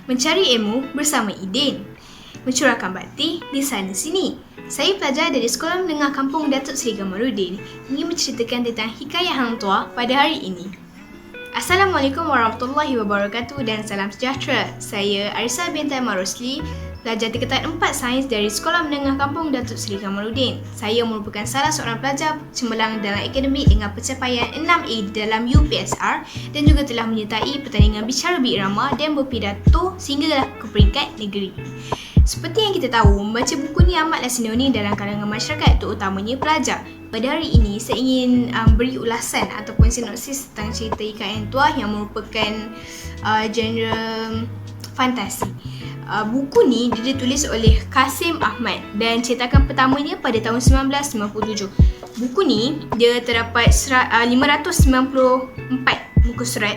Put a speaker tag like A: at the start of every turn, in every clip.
A: Mencari ilmu bersama Idin. Mencurahkan bakti di sana sini. Saya pelajar dari Sekolah Menengah Kampung Datuk Seri Kamaruddin ingin menceritakan tentang hikayat Hang Tuah pada hari ini. Assalamualaikum warahmatullahi wabarakatuh dan salam sejahtera. Saya Arisa binti Marosli, pelajar tingkatan 4 Sains dari Sekolah Menengah Kampung Datuk Seri Kamaruddin. Saya merupakan salah seorang pelajar cemerlang dalam akademik dengan pencapaian 6A dalam UPSR dan juga telah menyertai pertandingan bicara birama dan berpidato sehinggalah ke peringkat negeri. Seperti yang kita tahu, membaca buku ni amatlah sinonim dalam kalangan masyarakat, terutamanya pelajar. Pada hari ini, saya ingin beri ulasan ataupun sinopsis tentang cerita hikayat Hang Tuah yang merupakan genre fantasi. Buku ni ditulis oleh Kasim Ahmad dan cetakan pertamanya pada tahun 1997. Buku ni dia terdapat 594 muka surat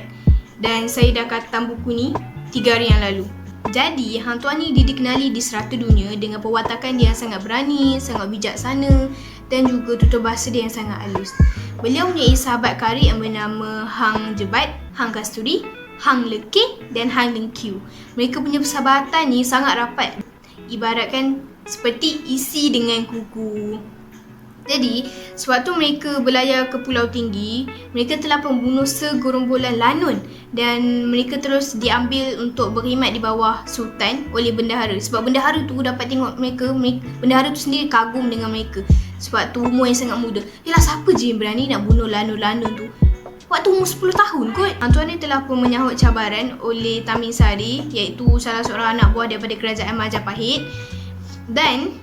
A: dan saya dah khatam buku ni 3 hari yang lalu. Jadi, Hang Tuah ni dikenali di serata dunia dengan perwatakan dia yang sangat berani, sangat bijaksana dan juga tutur bahasa dia yang sangat halus. Beliau mempunyai sahabat karib yang bernama Hang Jebat, Hang Kasturi, Hang Lekeh dan Hang Lengkiu. Mereka punya persahabatan ni sangat rapat. Ibaratkan seperti isi dengan kuku. Jadi, sewaktu mereka berlayar ke Pulau Tinggi, mereka telah membunuh segerombolan lanun dan mereka terus diambil untuk berkhidmat di bawah Sultan oleh bendahara. Sebab bendahara tu dapat tengok mereka, bendahara tu sendiri kagum dengan mereka sebab tu umur yang sangat muda. Yelah, siapa je yang berani nak bunuh lanun-lanun tu? Waktu umur 10 tahun kot. Hang Tuah ni telah pun menyahut cabaran oleh Tamim Sari, iaitu salah seorang anak buah daripada kerajaan Majapahit. Dan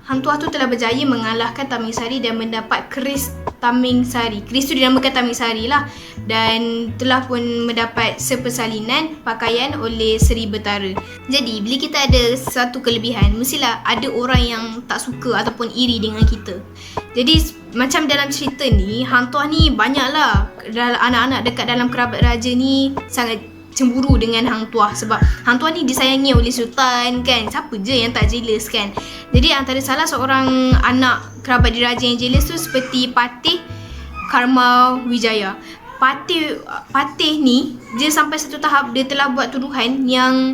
A: Hang Tuah tu telah berjaya mengalahkan Tamim Sari dan mendapat keris Tamim Sari. Keris tu dinamakan Tamim Sari lah. Dan telah pun mendapat sepersalinan pakaian oleh Seri Betara. Jadi, bila kita ada satu kelebihan, mestilah ada orang yang tak suka ataupun iri dengan kita. Jadi, macam dalam cerita ni, Hang Tuah ni banyaklah anak-anak dekat dalam kerabat raja ni sangat cemburu dengan Hang Tuah sebab Hang Tuah ni disayangi oleh Sultan kan. Siapa je yang tak jealous kan. Jadi antara salah seorang anak kerabat diraja yang jealous tu seperti Patih Karma Wijaya. Patih ni dia sampai satu tahap dia telah buat tuduhan yang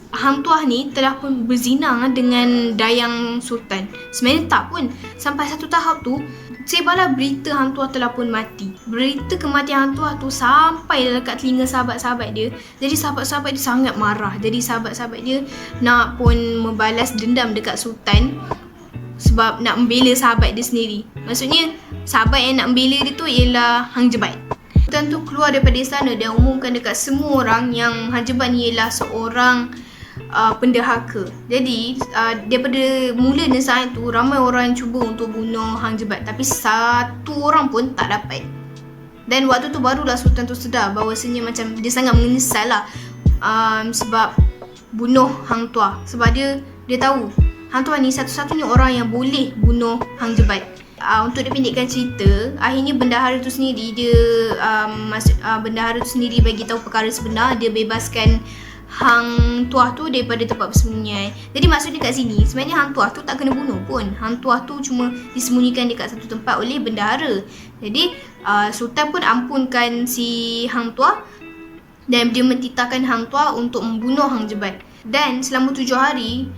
A: Hang Tuah ni telah pun berzina dengan dayang Sultan. Sebenarnya tak pun. Sampai satu tahap tu sebarlah berita Hang Tuah telah pun mati. Berita kematian Hang Tuah tu sampai dekat telinga sahabat-sahabat dia. Jadi sahabat-sahabat dia sangat marah. Jadi sahabat-sahabat dia nak pun membalas dendam dekat Sultan sebab nak membela sahabat dia sendiri. Maksudnya sahabat yang nak membela dia tu ialah Hang Jebat. Sultan tu keluar daripada istana dan umumkan dekat semua orang yang Hang Jebat ni ialah seorang pendahaka. Jadi daripada mula dan saat tu ramai orang yang cuba untuk bunuh Hang Jebat, tapi satu orang pun tak dapat. Dan waktu tu barulah Sultan tu sedar bahawasanya macam dia sangat menyesal lah sebab bunuh Hang Tuah. Sebab dia tahu Hang Tuah ni satu-satunya orang yang boleh bunuh Hang Jebat. Untuk dipendekkan cerita, akhirnya bendahara tu sendiri bendahara tu sendiri bagi tahu perkara sebenar. Dia bebaskan Hang Tuah tu daripada tempat persembunyian. Jadi maksudnya kat sini sebenarnya Hang Tuah tu tak kena bunuh pun. Hang Tuah tu cuma disembunyikan dekat satu tempat oleh bendahara. Jadi Sultan pun ampunkan si Hang Tuah dan dia mentitahkan Hang Tuah untuk membunuh Hang Jebat. Dan selama 7 hari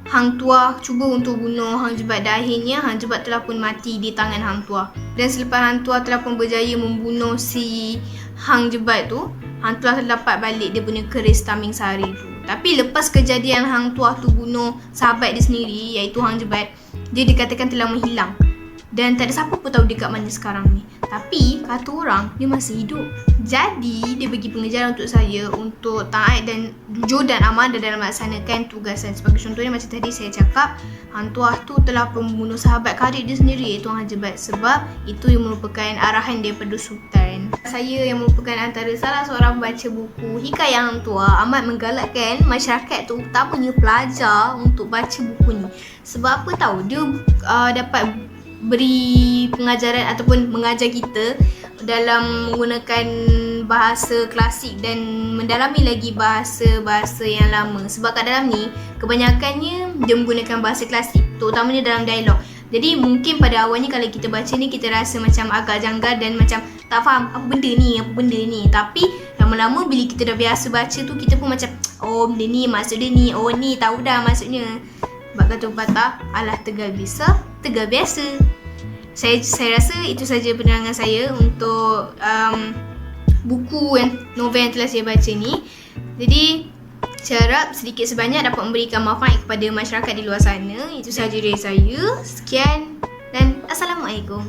A: Hang Tuah cuba untuk bunuh Hang Jebat dan akhirnya Hang Jebat telah pun mati di tangan Hang Tuah. Dan selepas Hang Tuah telah pun berjaya membunuh si Hang Jebat tu, Hang Tuah dapat balik dia punya keris Tamim Sari tu. Tapi lepas kejadian Hang Tuah tu bunuh sahabat dia sendiri iaitu Hang Jebat, dia dikatakan telah menghilang. Dan tak ada siapa pun tahu dia kat mana sekarang ni. Tapi kata orang dia masih hidup. Jadi dia bagi pengejaran untuk saya untuk taat dan jujur dan amanah dalam melaksanakan tugasan. Sebagai contohnya macam tadi saya cakap, Hang Tuah tu telah membunuh sahabat karib dia sendiri iaitu Hang Jebat sebab itu yang merupakan arahan daripada Sultan. Saya yang merupakan antara salah seorang pembaca buku hikayat Hang Tuah amat menggalakkan masyarakat tu, utamanya pelajar, untuk baca buku ni. Sebab apa tahu? Dia dapat beri pengajaran ataupun mengajar kita dalam menggunakan bahasa klasik dan mendalami lagi bahasa-bahasa yang lama. Sebab kat dalam ni kebanyakannya dia menggunakan bahasa klasik, terutamanya dalam dialog. Jadi mungkin pada awalnya kalau kita baca ni kita rasa macam agak janggal dan macam tak faham apa benda ni. Tapi lama-lama bila kita dah biasa baca tu, kita pun macam oh benda ni maksud dia ni, oh ni tahu dah maksudnya. Sebab kata pepatah, alah tegal bisa, tegal biasa. Saya rasa itu saja penerangan saya untuk buku novel yang telah saya baca ni. Jadi saya harap sedikit sebanyak dapat memberikan manfaat kepada masyarakat di luar sana. Itu sahaja dari saya. Sekian dan Assalamualaikum.